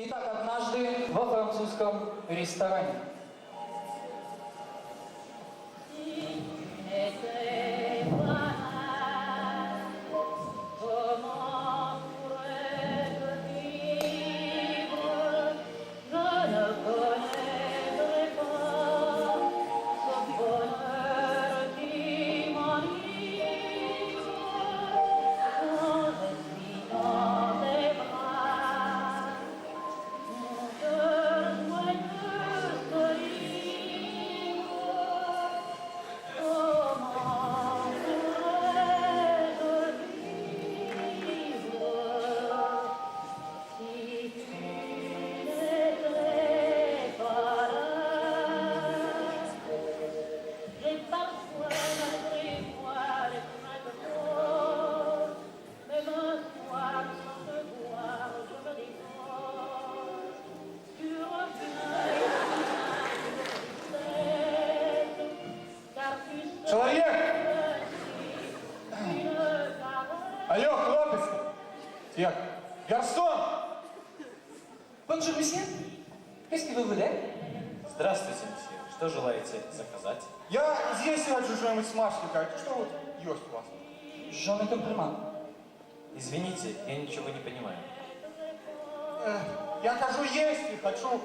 Итак, однажды во французском ресторане. Человек! Алло, хлопец! Тихо. Гарсон! Bonjour, monsieur. Qu'est-ce que vous voulez? Здравствуйте, месье. Что желаете заказать? Я здесь хочу что-нибудь с Машкой. Что вот есть у вас? J'en ai compris. Извините, я ничего не понимаю. Я хожу есть и хочу...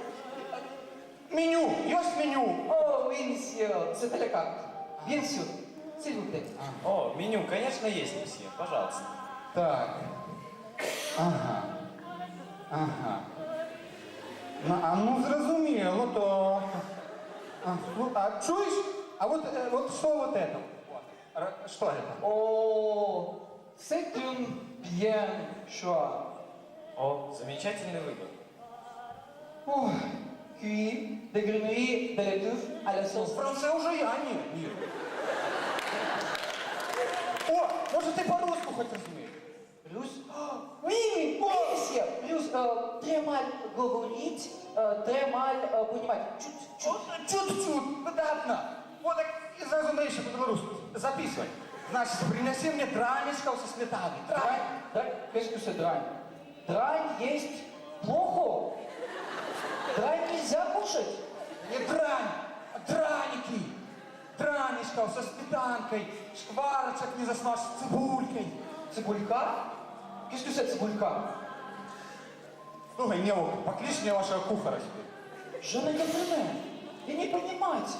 Меню! Есть меню? Oh oui, monsieur, c'est à la carte. Bien sûr, s'il vous plaît. О, меню, конечно, есть, месье. Пожалуйста. Так. Ага. Ага. Ну, зрозуміло, то... А чуєш? А вот что вот это? Что это? Oh, c'est un bien choix. О, замечательный выбор. Oh, cuit de grenouille de l'étouffe à la sauce. Франция уже я, нет. О, может ты по-русски хоть разумеешь? Плюс... Oui, oui, monsieur. Плюс très mal говорить, très mal понимать. Чуть-чуть, выдатно. Вот так и зразумеешь по-белорусски. Записывай. Значит, принеси мне драничков со сметаной. Дрань? Qu'est-ce que c'est дрань? Дрань есть плохо. Дрань нельзя кушать. Не дрань, а драники. Драничков со сметанкой, шкварочек не засмажь с цибулькой. Цибулька? Qu'est-ce que c'est цибулька? Слухай, Нео, покличь мне вашего кухара себе. Je ne comprends. Я не понимать.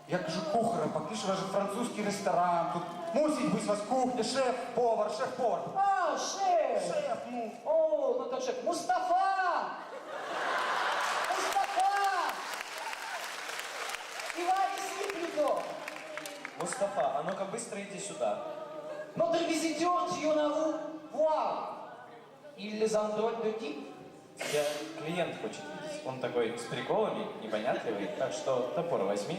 Я кажу, кухара, покличь ваш французский ресторан. Тут мусить быть у вас кухня, шеф-повар, шеф-повар. А, шеф! Шеф, ну. О, ну как шеф? Мустафа! Мустафа! Иван Сиплюто! Мустафа, а ну-ка быстро иди сюда. Notre visiteur, tu en as vu voir. Il les endroits de type. Тебя клиент хочет видеть. Он такой с приколами, непонятливый, так что топор возьми.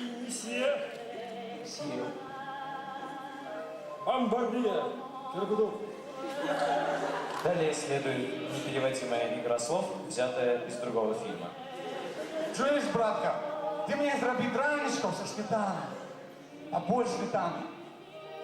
Месье, Сил. Бомбардир, Киргудов. Далее следует непереводимая игра слов, взятая из другого фильма. Чуєш, братка, ти мені зроби драничков со сметаной, а больше сметаны.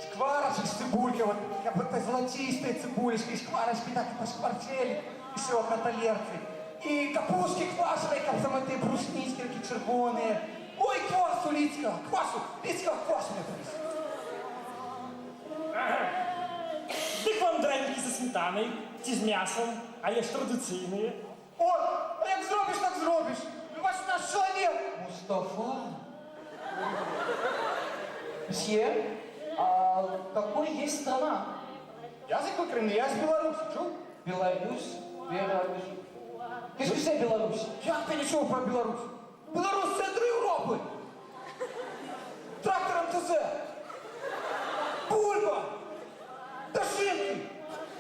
Шкварочек с цибулькой, вот как будто золотистые цибулечки, и шкварочки так и пошкварчели, и все вот на талерке. И капустки квашеные, как самые бруснички, такие червоные. Ой, квасу лицкого, квасу мне принеси. Дык вам драники со сметаной, ті з м'ясом, але ж традиційні. О, а як зробиш, так зробиш. Ваш наш чоловік. Мустафа? Мсье, а какой есть страна? Я з якої країни? Я з Білорусі, чув? Беларусь? Qu'est-ce que c'est Беларусь? Як ти не чув про Білорусь? Білорусь – центр Європи. Трактор МТЗ. Бульба. Ташинки.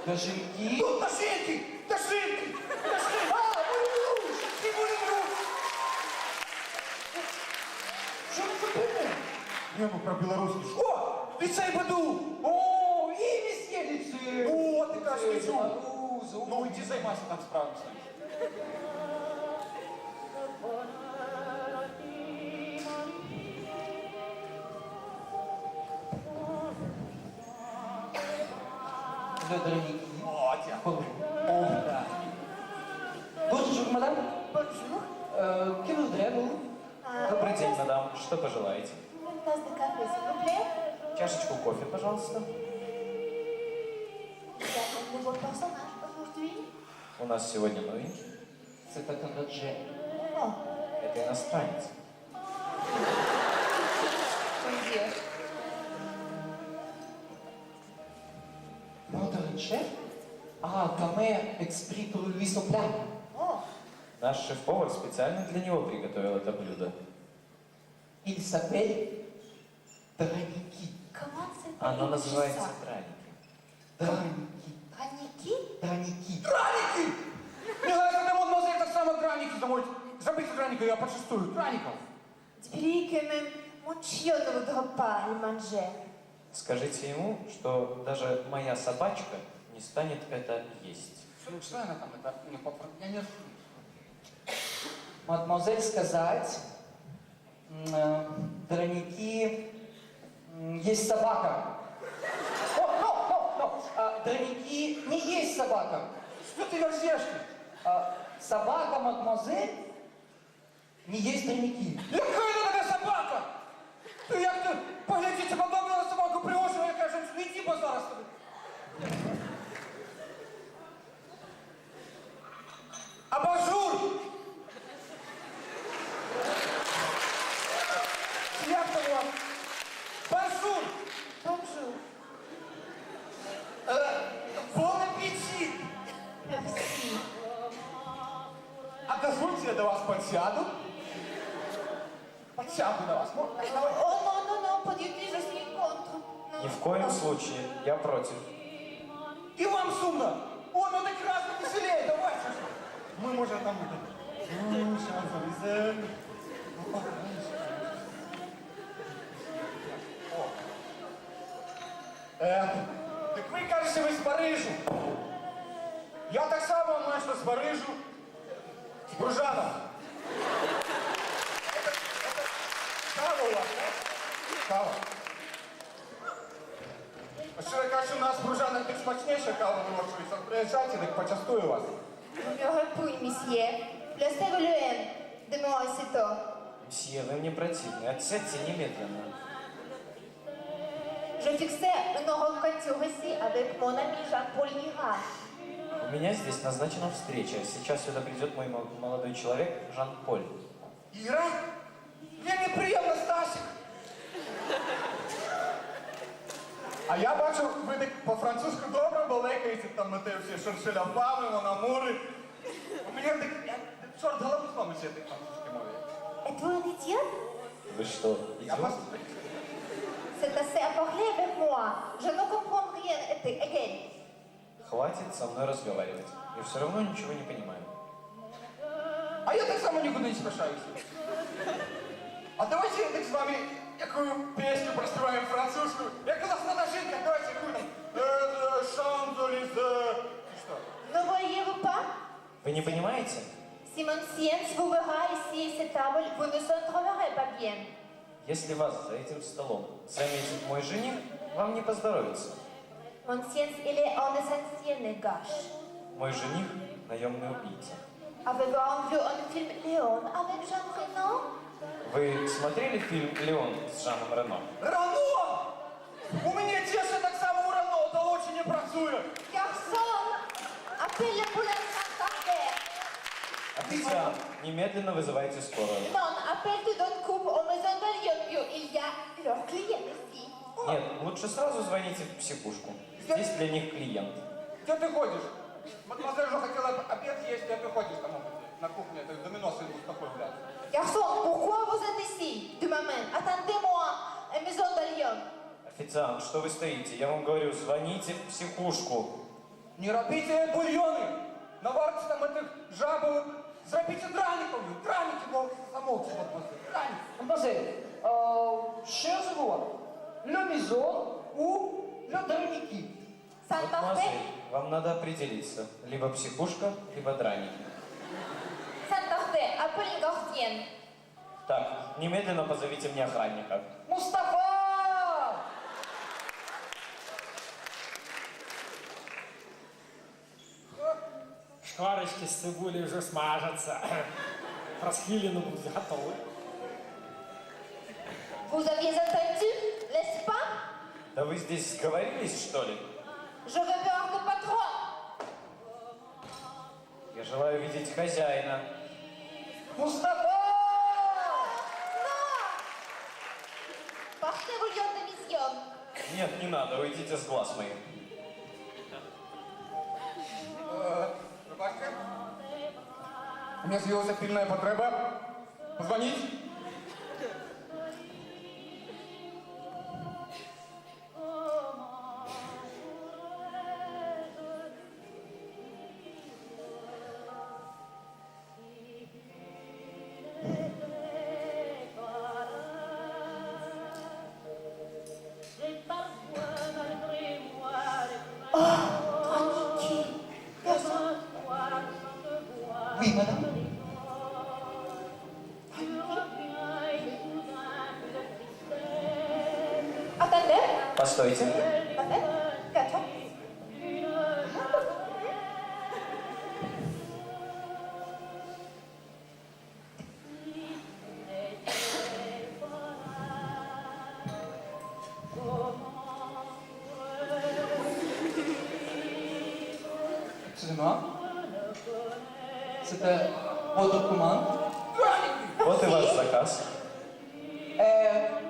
Дожинки? Тут ташинки. Ташинки. Ташинки. А, Булин-Русь. Ти Булин-Русь. Что вы купили? Я ну про білоруський. О, ліцей БДУ. О, и месье лицей. О, ти кажеш, не чув. Белорус. Ну, іди займайся там справами своїми. le draniki. О, дякую. Bon. Да. Bonjour, madame. Bonjour. Que voudrez-vous? Добрый день, мадам. Что пожелаете? Une tasse de café, s'il vous plaît. Чашечку кофе, пожалуйста. Il y a un nouveau personnage aujourd'hui. У нас сегодня новенький. C'est un objet. Oh, Это иностранец. mon Dieu. Notre chef? Ah, ta mère exprès pour lui son plat. Oh, Наш шеф-повар специально для него приготовил это блюдо. Il s'appelle Draniki. comment c'est Оно écrit называется ça? драники. Draniki. Драники? Draniki. Драники! Мне кажется, ты мадемуазель так само драники замолить. Забыть драника, я почувствую. Драников. Dis que même mon chien ne voudra pas le manger. Скажите ему, что даже моя собачка не станет это есть. Что она там, это не попро... Я не... Mademoiselle сказать, Драники, есть собака. О, Драники не есть собака. Что ты верзешь? Собака, мадемуазель, не есть Драники. Яка це така собака? Ти як ти поглядіться, подобна на собаку приошила, яка ж не йди, бо зараз тобі. Абажур! Як там у вас? Бажур! Bonjour. Бон аппетит! Merci. А дозвольте я до вас подсяду? Подсяду до вас, можно? Давай. Oh non, non, non, pas du tout, je suis contre. Non. Ни в коем случае. Я против. И вам сумно! Он так красно веселее, давайте же! Мы, может, там это... Ну, сейчас залезем. Так ви, кажете, ви з Парижу. Я так само, майже з Парижу. З Бружана. Кава у вас, так? Кава. А що кажуть, у нас в Бружанах так смачніше кава вирощується. Приїжджайте, так почастую вас. Vous me repouille, monsieur. Placez le M de moi aussitôt. Мсье, вы мне противны. Отсядьте немедленно. Je fixais une rencontre ici avec mon ami Jean-Paul Mira. У меня здесь назначена встреча. Сейчас сюда придет мой молодой человек Жан-Поль. Іра? Я неприємно, Стасик. А я бачу, ви так по-французьку добре балекаєте, там на те всі шершеляфами, монамури. У мене так, чорт голову зломить я так французькій мові. Êtes-vous un idiot? Вы что, Я идиот? вас... C'est assez à parler avec moi. Je ne comprends rien. Again. Хватит со мной разговаривать. Я все равно ничего не понимаю. А я так само нікуди не спішаюся. А давайте я так з вами яку пісню проспіваємо французькою. Як класна жінка, давайте яку там. Шанзолізе. І що? Ne voyez-vous pas? Вы не понимаете? Si mon science vous verra ici à cette table, vous ne s'en trouverez pas bien. Если вас за этим столом заметит мой жених, вам не поздоровится. Mon science, il est un essentiel gauche. Мой жених – наемный убийца. Avez-vous vu un film Léon avec Jean Reno? Вы смотрели фильм «Леон» с Жаном Рено? Рано! У мене тіше так само у Рано, то очі не працює. Garçon, appelle l'ambulance sans tarder. Официант, немедленно вызывайте скорую. Non, appelle tout d'un coup aux maisons de Lyon. Il y a leurs clients ici. Нет, лучше сразу звоните в психушку. Здесь для них клиент. Где ты ходишь? Мадемуазель же хотела обед есть, где ты ходишь там на кухне, это домино сын такой, блядь. Garçon, pourquoi vous êtes ici de ma main? Attendez-moi à la maison de Lyon. Официант, что вы стоите? Я вам говорю, звоните в психушку. Не робите бульони, наварьте там этих жабок, зробите драников, драники, мол, замолчи, мадемуазель, драники. Mademoiselle, cher joueur, le maison ou le Draniki? Ça me parfait? Мадемуазель, вам надо определиться. Либо психушка, либо драники. Ça me parfait. Appelle une gardienne. Так, немедленно позовите мне охранника. Мустафа! Шкварочки с цибулей уже смажатся. Просхилины будут готовы. Vous aviez entendu, n'est-ce pas? Да вы здесь сговорились, что ли? Je veux voir le patron. Я желаю видеть хозяина. Мустафа! Partez au lieu de mission. Нет, не надо, уйдите с глаз моих. Пробачте. У меня з'явилася пильная потреба. Позвонить? Aniki. Oui, madame. Attendez. Постойте. Attendez. Quatre. Excusez-moi. C'était votre commande. Вот и ваш заказ.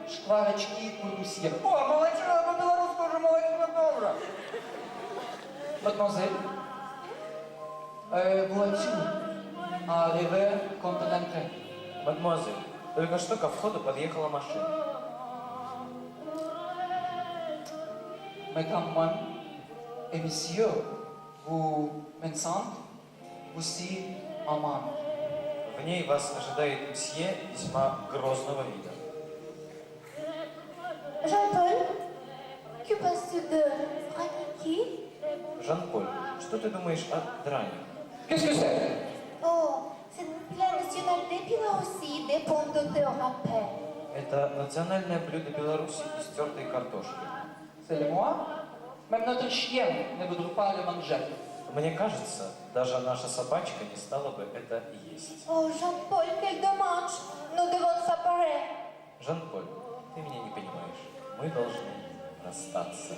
Шкварочки курусье. О, молодчина, по-белорусски уже молодчина добра. Mademoiselle, voiture arrivée contre l'entrée. Мадемуазель, только что ко входу подъехала машина. Mesdames et messieurs, vous m'entendez? Voici maman. В ней вас ожидает мсье весьма грозного вида. Jean-Paul, que penses-tu de Aniki? Жан-Поль, что ты думаешь о дране? Qu'est-ce que c'est? Oh, c'est la nationalité Biélorussie des pommes de terre râpées. Это национальное блюдо Беларуси из тертой картошки. C'est le moi? Même notre chien ne voudrait pas le manger. Мне кажется, даже наша собачка не стала бы это есть. Oh, Jean-Paul, quel dommage. Nous devons séparer. Жан-Поль, ты меня не понимаешь. Мы должны расстаться.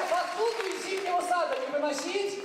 Посуду из зимнего сада не выносить?